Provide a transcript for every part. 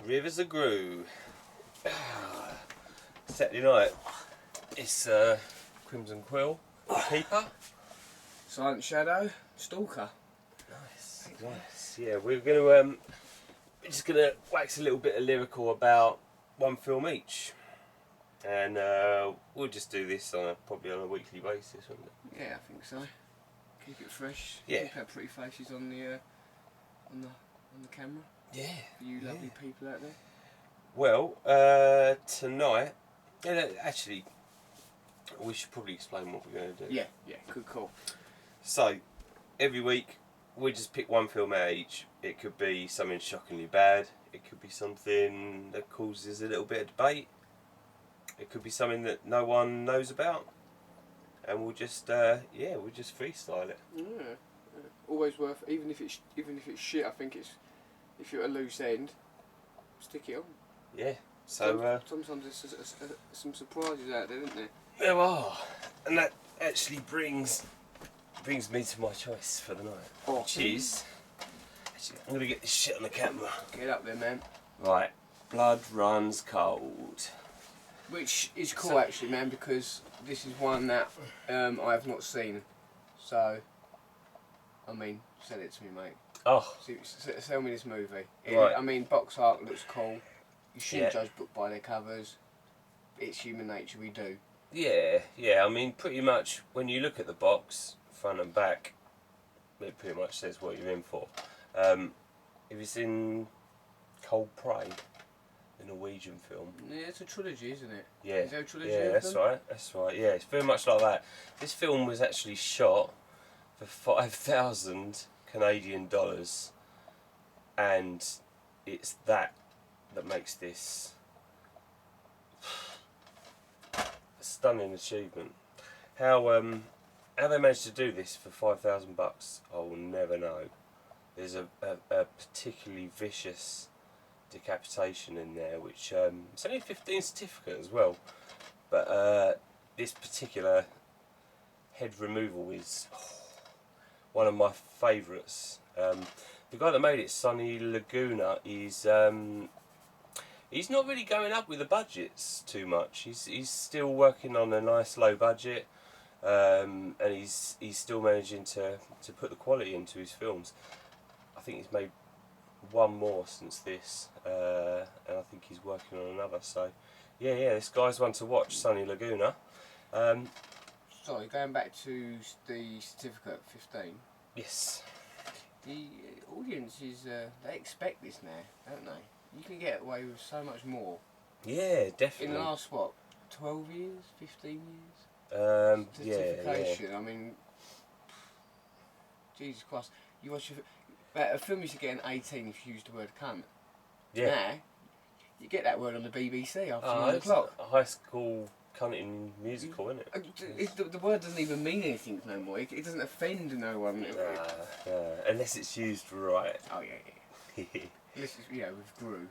Rivers of Grue. Saturday night. It's Crimson Quill, the Keeper. Silent Shadow, Stalker. Nice, nice. Yeah, we're just gonna wax a little bit of lyrical about one film each, and we'll just do this probably on a weekly basis, won't it? Yeah, I think so. Keep it fresh. Yeah. Keep our pretty faces on the camera. Yeah. For you lovely people out there. Well, tonight, actually, we should probably explain what we're going to do. Yeah, good call. So, every week, we just pick one film out each. It could be something shockingly bad. It could be something that causes a little bit of debate. It could be something that no one knows about. And we'll just, we'll just freestyle it. Yeah. Always worth, even if it's shit. I think it's, if you're at a loose end, stick it on. Yeah. So sometimes there's some surprises out there, isn't there? There are, and that actually brings me to my choice for the night, which is. Actually, I'm gonna get this shit on the camera. Get up there, man. Right. Blood Runs Cold. Which is cool, actually, man, because this is one that I have not seen. So, I mean, sell it to me, mate. Oh. Sell me this movie. Right. I mean, box art looks cool. You shouldn't Yeah. judge book by their covers. It's human nature, we do. Yeah. I mean, pretty much when you look at the box, front and back, it pretty much says what you're in for. If it's in Cold Prey, the Norwegian film. Yeah, it's a trilogy, isn't it? Yeah. Is there a trilogy? Yeah, that's right. Yeah, it's very much like that. This film was actually shot for 5,000 Canadian dollars, and it's that makes this a stunning achievement. How they managed to do this for $5,000, I will never know. There's a particularly vicious decapitation in there, which it's only a 15 certificate as well, but this particular head removal is one of my favourites. The guy that made it, Sonny Laguna, he's not really going up with the budgets too much. He's still working on a nice low budget, and he's still managing to put the quality into his films. I think he's made one more since this, and I think he's working on another. So, yeah, this guy's one to watch, Sonny Laguna. Sorry, going back to the certificate 15. Yes. The audience is they expect this now, don't they? You can get away with so much more. Yeah, definitely. In the last 12 years, 15 years. Certification. Yeah. I mean, Jesus Christ! You watch a film used to get an 18 if you used the word cunt. Yeah. Now, you get that word on the BBC after 9 it's o'clock. a high school cunting musical, isn't it? The word doesn't even mean anything no more. It doesn't offend no one. Unless it's used right. Oh yeah. This is with Grue.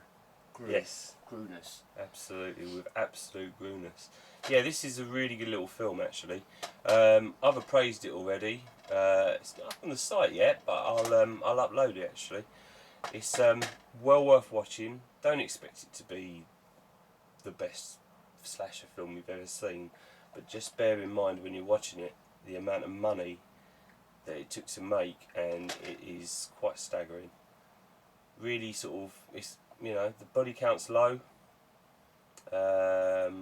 Yes. Grue-ness. Absolutely, with absolute Grue-ness. Yeah, this is a really good little film actually. I've appraised it already. It's not up on the site yet, but I'll upload it actually. It's well worth watching. Don't expect it to be the best slasher film you've ever seen, but just bear in mind when you're watching it the amount of money that it took to make, and it is quite staggering. Really sort of, it's, the body count's low, the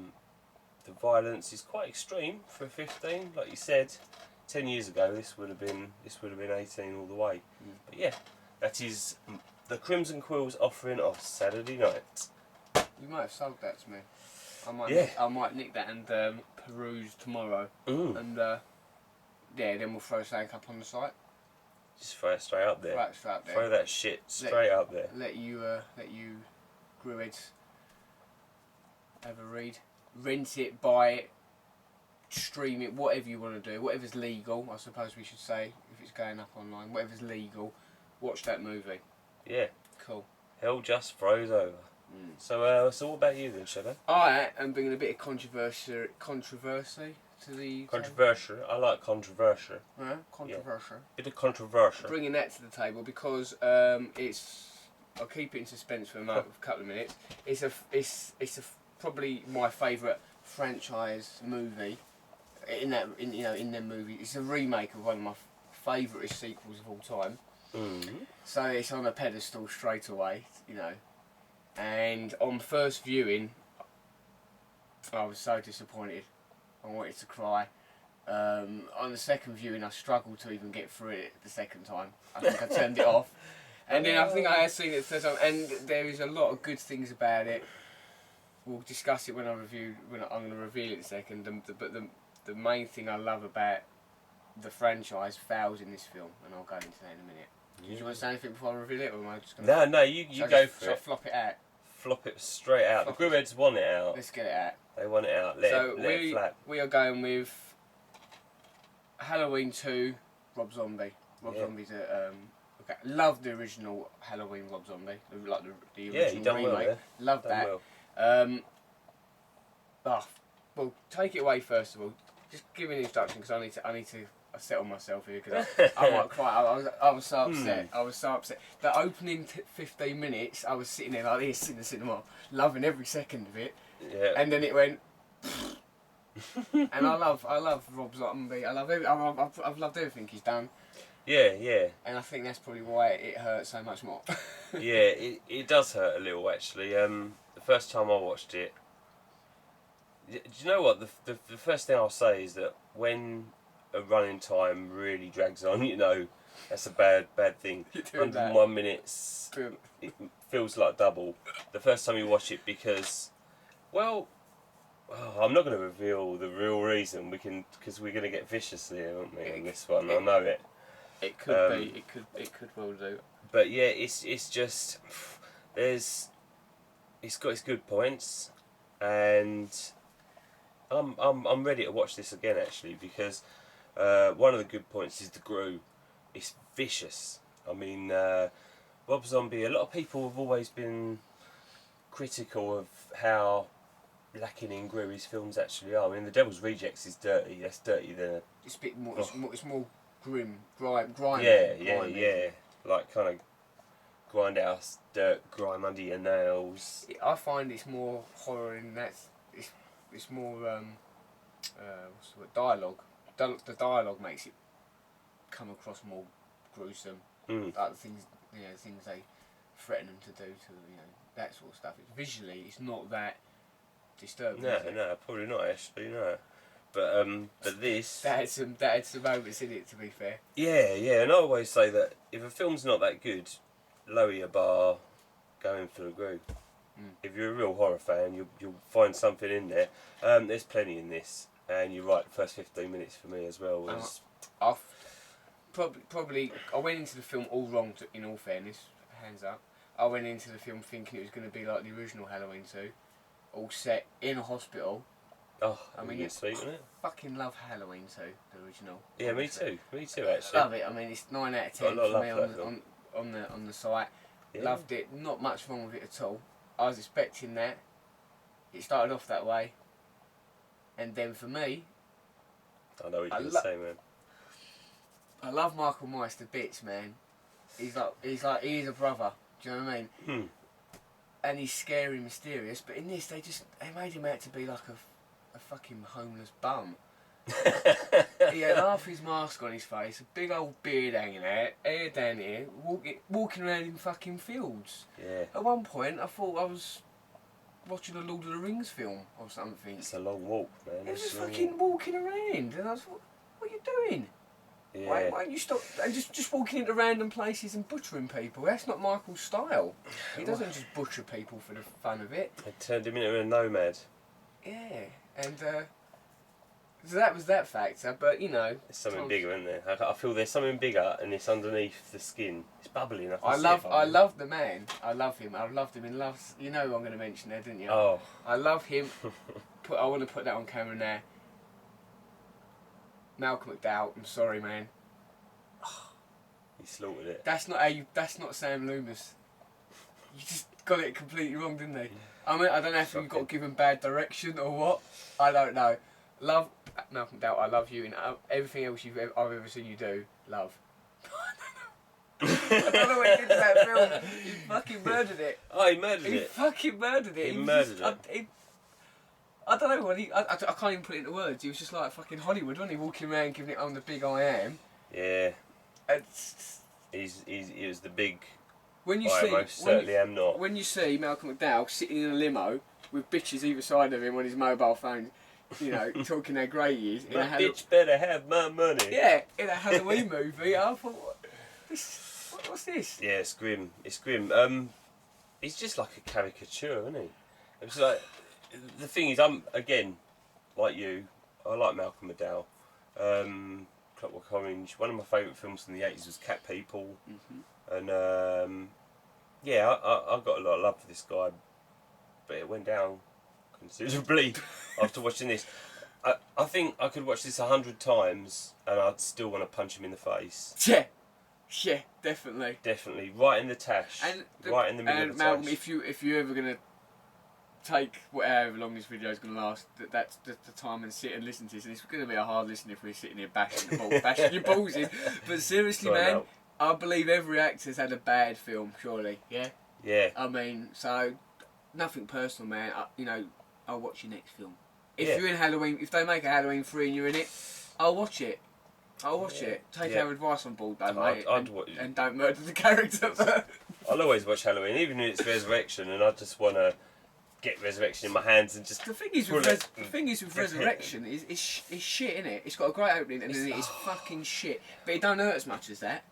violence is quite extreme for a 15, like you said. 10 years ago this would have been 18 all the way. But yeah, that is the Crimson Quill's offering of Saturday night. You might have sold that to me. I might nick that and peruse tomorrow. And then we'll throw something up on the site. Just throw it straight up there. Throw that shit straight up there. Let you Grueheads have a read. Rent it, buy it, stream it, whatever you want to do. Whatever's legal, I suppose we should say, if it's going up online. Whatever's legal, watch that movie. Yeah. Cool. Hell just froze over. So what about you then, Shadow? I am bringing a bit of controversy to the... Controversial. I like controversial. Controversial. Yeah. Bit of controversial. Bringing that to the table because it's I'll keep it in suspense for a couple of minutes. It's probably my favourite franchise movie. In them movies, it's a remake of one of my favourite sequels of all time. So it's on a pedestal straight away, you know. And on first viewing, I was so disappointed. I wanted to cry. On the second viewing, I struggled to even get through it the second time. I think I turned it off. And then I think I had seen it the third time, and there is a lot of good things about it. We'll discuss it when I'm going to reveal it in a second. But the main thing I love about the franchise fails in this film, and I'll go into that in a minute. Do you want to say anything before I reveal it, or am I just going to... No, you go for it. Shall I flop it out? Flop it straight out. The Grueheads want it out. Let's get it out. They want it out. Let it flap. We are going with Halloween 2, Rob Zombie. Rob Zombie's a... okay. Love the original Halloween Rob Zombie. Like the original he done remake. well there. Love Done that. Well. Well, take it away first of all. Just give me an introduction because I need to settle myself here because I might cry. I was so upset. I was so upset. The opening 15 minutes, I was sitting there like this in the cinema, loving every second of it. Yeah. And then it went. And I love Rob Zombie. I've loved everything he's done. Yeah. And I think that's probably why it hurts so much more. Yeah, it does hurt a little actually. The first time I watched it, do you know what? The first thing I'll say is that when a running time really drags on, you know, that's a bad thing. 101 minutes, it feels like double. The first time you watch it because, well, I'm not going to reveal the real reason. Because we're going to get vicious here, aren't we? On this one, I know it. It could be. It could well do. But yeah, it's just it's got its good points, and I'm ready to watch this again actually because one of the good points is the Grue. It's vicious. I mean, Rob Zombie. A lot of people have always been critical of how lacking in Grue his films actually are. I mean, The Devil's Rejects is dirty. That's dirty than it's a bit more. It's more grim, grime. Yeah. Like kind of grindhouse dirt, grime under your nails. I find it's more horror in that. It's more what's the word? Dialogue. The dialogue makes it come across more gruesome. Like the things they threaten them to do to that sort of stuff. Visually, it's not that disturbing. No, probably not actually. No. But this... That had some moments in it, to be fair. Yeah, and I always say that if a film's not that good, lower your bar, go in for the Grue. If you're a real horror fan, you'll find something in there. There's plenty in this, and you're right, the first 15 minutes for me as well was... I went into the film all wrong, in all fairness, hands up. I went into the film thinking it was going to be like the original Halloween 2, all set in a hospital. Oh, I mean, it's sweet, isn't it? Fucking love Halloween 2, the original. Yeah, obviously. me too actually. Love it. I mean, it's 9 out of 10 for me on the site. Yeah. Loved it. Not much wrong with it at all. I was expecting that. It started off that way, and then for me, I know what you're gonna say, man. I love Michael Myers to bits, man. He's a brother. Do you know what I mean? And he's scary and mysterious. But in this, they made him out to be like a fucking homeless bum. He had half his mask on his face, a big old beard hanging out, hair down here, walking around in fucking fields. Yeah. At one point, I thought I was watching a Lord of the Rings film or something. It's a long walk, man. He was just fucking walking around, and I was like, what are you doing? Yeah. Why don't you stop and just walking into random places and butchering people? That's not Michael's style. He doesn't just butcher people for the fun of it. They turned him into a nomad. Yeah, and so that was that factor. But there's something bigger, isn't there? I feel there's something bigger, and it's underneath the skin. It's bubbling. I love the man. I love him. I loved him in Love. You know who I'm going to mention there, didn't you? Oh. I love him. I want to put that on camera now. Malcolm McDowell, I'm sorry, man. He slaughtered it. That's not Sam Loomis. You just got it completely wrong, didn't they? I mean, I don't know if you've got to give him bad direction or what. I don't know. Love Malcolm McDowell. I love you, and everything else I've ever seen you do. Love. I don't know what he did to that film. He fucking murdered it. Oh, he murdered He it. fucking murdered it. He murdered it. I don't know what I can't even put it into words. He was just like fucking Hollywood, wasn't he? Walking around giving it on the big I am. Yeah. And He was the big. when you I see, most certainly am not. when you see Malcolm McDowell sitting in a limo with bitches either side of him on his mobile phone, you know, talking how great he is. That bitch better have my money. Yeah, in a Halloween movie. I thought, what's this? Yeah, it's grim. It's grim. He's just like a caricature, isn't he? It's like the thing is, I'm again like you. I like Malcolm McDowell. Clockwork Orange. One of my favourite films from the 80s was Cat People. And yeah, I got a lot of love for this guy, but it went down considerably after watching this. I think I could watch this 100 times and I'd still want to punch him in the face. Yeah, definitely. Definitely, right in the tash, right in the middle of the Malcolm, tash. if you're ever gonna take whatever long this video is gonna last, that's the time and sit and listen to this. And it's gonna be a hard listen if we're sitting here bashing your balls in. But seriously, Sorry, man, Mal. I believe every actor's had a bad film, surely. Yeah. Yeah. I mean, so nothing personal, man. I'll watch your next film. If Yeah. you're in Halloween, if they make a Halloween 3 and you're in it, I'll watch it. I'll watch it. Take our advice on board, though, mate. And don't murder the character. I'll always watch Halloween, even if it's Resurrection, and I just want to get Resurrection in my hands and just. The thing is with Resurrection is shit, isn't it? It's got a great opening and then it is fucking shit. But it don't hurt as much as that,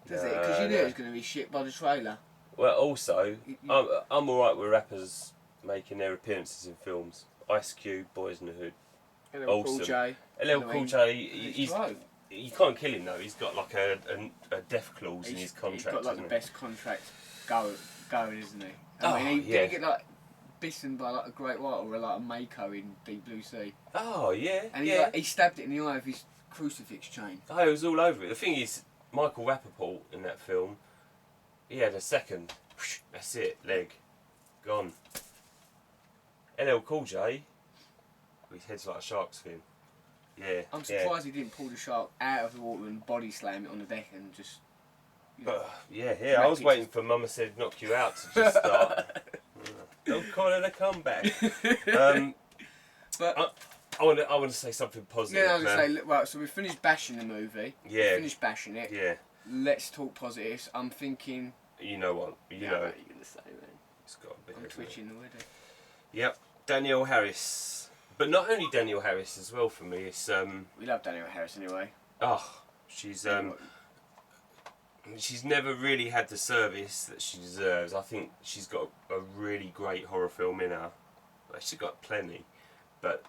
does it? Because you knew it was going to be shit by the trailer. Well, also, I'm alright with rappers making their appearances in films. Ice Cube, Boys in the Hood. LL Cool J. LL Cool J, you can't kill him though. He's got like a death clause in his contract. He's got like the best contract going, isn't he? Did he get like bitten by like a great white or like a Mako in Deep Blue Sea? Oh yeah. And he stabbed it in the eye with his crucifix chain. Oh, it was all over it. The thing is, Michael Rappaport in that film, he had a second. That's it, leg, gone. LL Cool J, his head's like a shark's fin. Yeah. I'm surprised he didn't pull the shark out of the water and body slam it on the deck and just. I was waiting for Mama Said Knock You Out to just start. Don't call it a comeback. But I want to say something positive. Yeah, I was going to say, well, so we finished bashing the movie. Yeah. We finished bashing it. Yeah. Let's talk positives. I'm thinking. You know what? You know. What are you going to say, man? It's got to be. I'm twitching already. Yep. Danielle Harris. But not only Danielle Harris as well for me. It's We love Danielle Harris anyway. She's never really had the service that she deserves. I think she's got a really great horror film in her. She's got plenty, but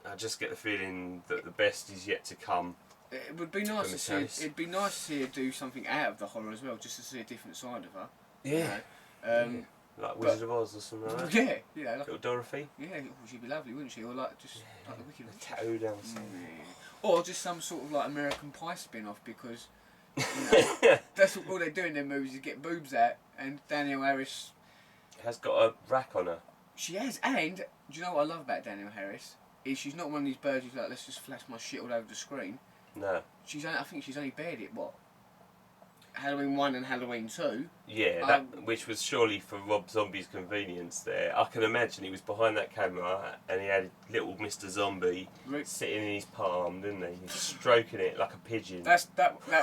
I just get the feeling that the best is yet to come. It would be nice to see. It'd be nice to see her do something out of the horror as well, just to see a different side of her. Yeah. You know? Like Wizard of Oz or something like that. Yeah, like Little Dorothy. Yeah, she'd be lovely, wouldn't she? Or like just like the Wicked Witch. Tattoo down the side. Or just some sort of like American Pie spin-off because you know, that's all they're doing in their movies is get boobs out, and Danielle Harris has got a rack on her. She has, and do you know what I love about Danielle Harris? Is she's not one of these birds who's like, let's just flash my shit all over the screen. No. I think she's only bared it, what? Halloween 1 and Halloween 2. Yeah, which was surely for Rob Zombie's convenience there. I can imagine he was behind that camera and he had little Mr. Zombie sitting in his palm, didn't he? Stroking it like a pigeon. That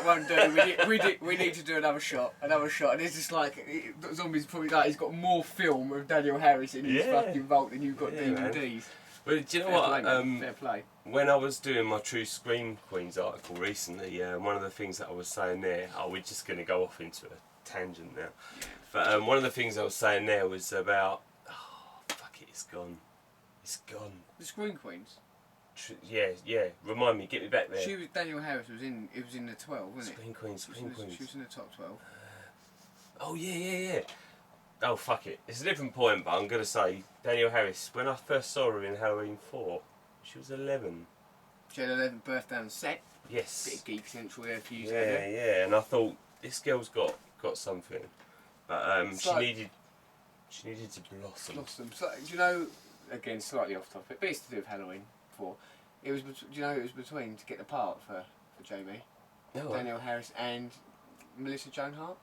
won't do. We need to do another shot. And it's just like, Zombie's probably like, he's got more film of Danielle Harris in his fucking vault than you've got DVDs. Man. But do you know what? Fair play. When I was doing my True Scream Queens article recently, one of the things that I was saying there, we're just going to go off into a tangent now. Yeah. But one of the things I was saying there was about, fuck it, it's gone. It's gone. The Scream Queens? Yeah. Remind me, get me back there. Danielle Harris was in the 12, wasn't it? Scream Queens. She was in the top 12. Oh, yeah. Oh, fuck it. It's a different point, but I'm going to say Danielle Harris, when I first saw her in Halloween 4, she was 11. She had her 11th birthday on set. Yes. Bit of Geek Central there for you. Yeah. And I thought, this girl's got something. But she needed to blossom. So, do you know, again, slightly off topic, but it's to do with Halloween 4. It was between to get the part for Jamie. Oh, Danielle Harris and Melissa Joan Hart,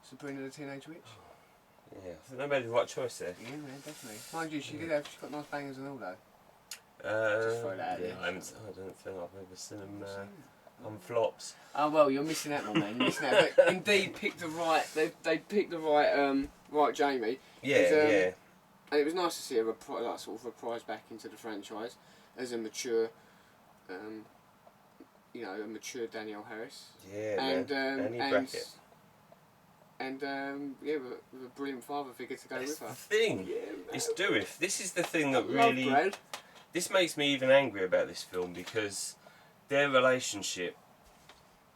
Sabrina the Teenage Witch. Yeah, I think they made the right choice there. Yeah, man, definitely. Mind you, she's got nice bangers and all though. Just throw that out there. I don't think I've ever seen them on flops. Oh well, you're missing out, my man. You're missing out. But indeed, picked the right. They picked the right Jamie. Yeah. And it was nice to see her sort of reprise back into the franchise as a mature, a mature Danielle Harris. Yeah, and Annie Brackett. And with a brilliant father figure to go That's with her. the thing. Yeah, It's Dourif. This is the thing that love really. Brad. This makes me even angry about this film because their relationship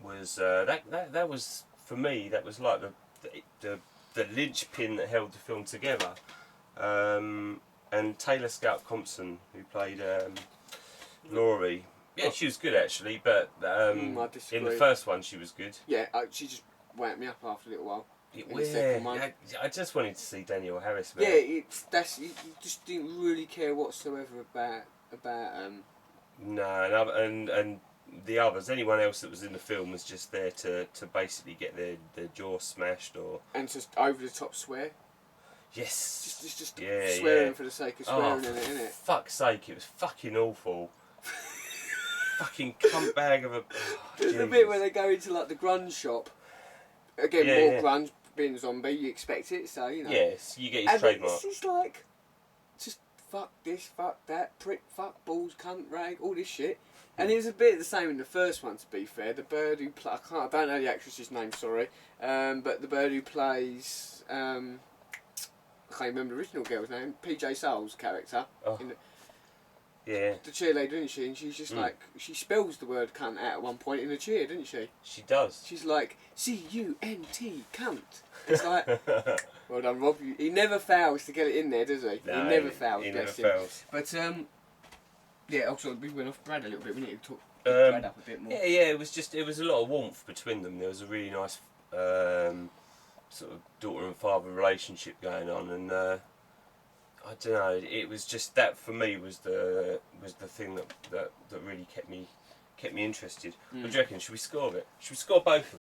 was that was for me, that was like the linchpin that held the film together. And Taylor Scout Compton, who played Laurie, she was good actually, but I in the first one she was good. Yeah, she just wound me up after a little while. I just wanted to see Danielle Harris. Yeah, you just didn't really care whatsoever about. No, and the others, anyone else that was in the film was just there to basically get their jaw smashed and just over the top swear. Yes. Just swearing yeah. for the sake of swearing in it, for innit? Fuck's sake, it was fucking awful. Fucking cunt bag of a. There's a bit where they go into like the grunge shop. Again, more grunge, being a zombie, you expect it, so you know. Yes, you get his trademark. It's just like, just fuck this, fuck that, prick, fuck, balls, cunt, rag, all this shit. And it was a bit the same in the first one, to be fair. The bird who I don't know the actress's name, sorry, but the bird who plays, I can't remember the original girl's name, PJ Souls' character. Oh. The cheerleader, isn't she? And she's just like, she spells the word cunt out at one point in the cheer, didn't she? She does. She's like, C-U-N-T, cunt. It's like, well done, Rob. He never fails to get it in there, does he? No, he never fails, he bless never him. fails. But, also, we went off Brad a little bit. We need to talk Brad up a bit more. Yeah, it was a lot of warmth between them. There was a really nice sort of daughter and father relationship going on, and I don't know. It was just that for me was the thing that really kept me interested. What do you reckon? Should we score it? Should we score both